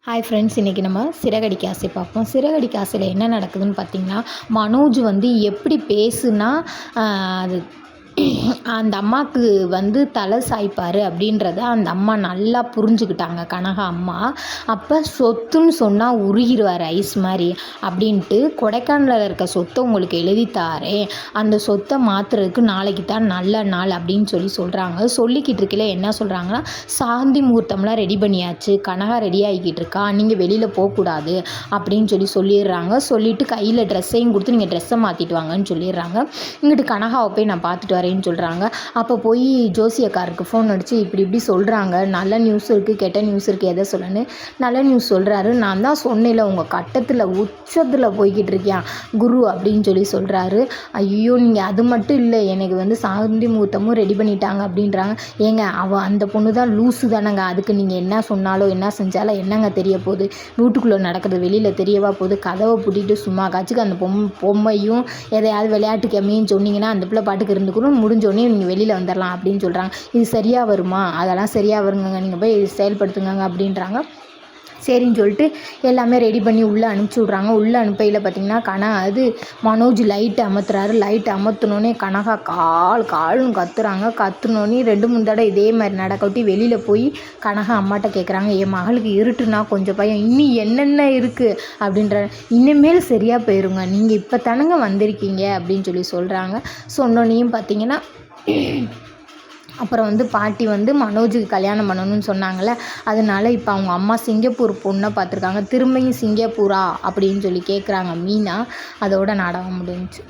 Hi friends, இன்றைக்கி நம்ம சிறகடிக்க ஆசை பார்ப்போம். சிறகடிக்க ஆசையில் என்ன நடக்குதுன்னு பார்த்திங்கன்னா, மனோஜ் வந்து எப்படி பேசுனா அது அந்த அம்மாவுக்கு வந்து தலை சாய்ப்பார் அப்படின்றத அந்த அம்மா நல்லா புரிஞ்சுக்கிட்டாங்க, கனகா அம்மா. அப்போ சொத்துன்னு சொன்னால் உருகிடுவார் ஐஸ் மாதிரி அப்படின்ட்டு, கொடைக்கானலில் இருக்க சொத்தை உங்களுக்கு எழுதித்தாரேன், அந்த சொத்தை மாற்றுறதுக்கு நாளைக்கு தான் நல்ல நாள் அப்படின்னு சொல்கிறாங்க. சொல்லிக்கிட்டு இருக்கல என்ன சொல்கிறாங்கன்னா, சாந்தி முகூர்த்தம்லாம் ரெடி பண்ணியாச்சு, கனகா ரெடி ஆகிக்கிட்டு இருக்கா, நீங்கள் வெளியில் போகக்கூடாது அப்படின்னு சொல்லிடுறாங்க. சொல்லிவிட்டு கையில் ட்ரெஸ்ஸையும் கொடுத்து நீங்கள் ட்ரெஸ்ஸை மாற்றிட்டு வாங்கன்னு சொல்லிடுறாங்க. இங்கிட்டு கனகாவை போய் நான் பார்த்துட்டு வரேன்னு சொல்கிறாங்க. அப்போ போய் ஜோசியக்காரருக்கு ஃபோன் அடித்து இப்படி சொல்கிறாங்க, நல்ல நியூஸ் இருக்குது, கெட்ட நியூஸ் இருக்குது, எதை சொல்லன்னு. நல்ல நியூஸ் சொல்கிறாரு, நான் தான் சொன்னேன்ல உங்கள் கட்டத்தில் உச்சத்தில் போய்கிட்டு இருக்கேன் குரு அப்படின்னு சொல்கிறாரு. ஐயோ, நீங்கள் அது மட்டும் இல்லை, எனக்கு வந்து சாந்தி முகூர்த்தமும் ரெடி பண்ணிட்டாங்க அப்படின்றாங்க. ஏங்க, அந்த பொண்ணு தான் லூஸு தானேங்க, அதுக்கு நீங்கள் என்ன சொன்னாலும் என்ன செஞ்சாலும் என்னங்க தெரிய போகுது, வீட்டுக்குள்ளே நடக்கிறது வெளியில் தெரியவா போகுது, கதவை பூட்டிட்டு சும்மா காட்சிக்கு அந்த பொம்மையும் எதையாவது விளையாட்டுக்கு அம்மையும் சொன்னீங்கன்னா அந்த பிள்ளை பாட்டுக்கு இருந்துக்கணும், முடிஞ்சோடனே நீங்கள் வெளியில் வந்துடலாம் அப்படின்னு சொல்கிறாங்க. இது சரியாக வருமா? அதெல்லாம் சரியாக வருங்க, நீங்கள் போய் செயல்படுத்துங்க அப்படின்றாங்க. சரின்னு சொல்லிட்டு எல்லாமே ரெடி பண்ணி உள்ளே அனுப்பிச்சி விட்றாங்க. உள்ளே அனுப்பையில் பார்த்திங்கன்னா மனோஜ் லைட்டு அமர்த்துறாரு. லைட்டு அமர்த்தினோடனே கனகா கால்னு கத்துறாங்க. கத்துனோடனே 2-3 தடவை இதே மாதிரி நடக்கட்டி வெளியில் போய் கனகா அம்மாட்ட கேட்குறாங்க, என் மகளுக்கு இருட்டுனா கொஞ்சம் பயம், இன்னும் என்னென்ன இருக்குது அப்படின்ற, இனிமேல் சரியாக போயிருங்க, நீங்கள் இப்போ தானங்க வந்திருக்கீங்க அப்படின்னு சொல்கிறாங்க. சொன்னோன்னையும் பார்த்திங்கன்னா அப்புறம் வந்து பாட்டி வந்து மனோஜுக்கு கல்யாணம் பண்ணணும்னு சொன்னாங்கள்ல, அதனால இப்போ அவங்க அம்மா சிங்கப்பூர் பொண்ணை பார்த்துருக்காங்க. திரும்பியும் சிங்கப்பூரா அப்படின்னு கேட்குறாங்க மீனா. அதோட நாடகம் முடிஞ்சுச்சு.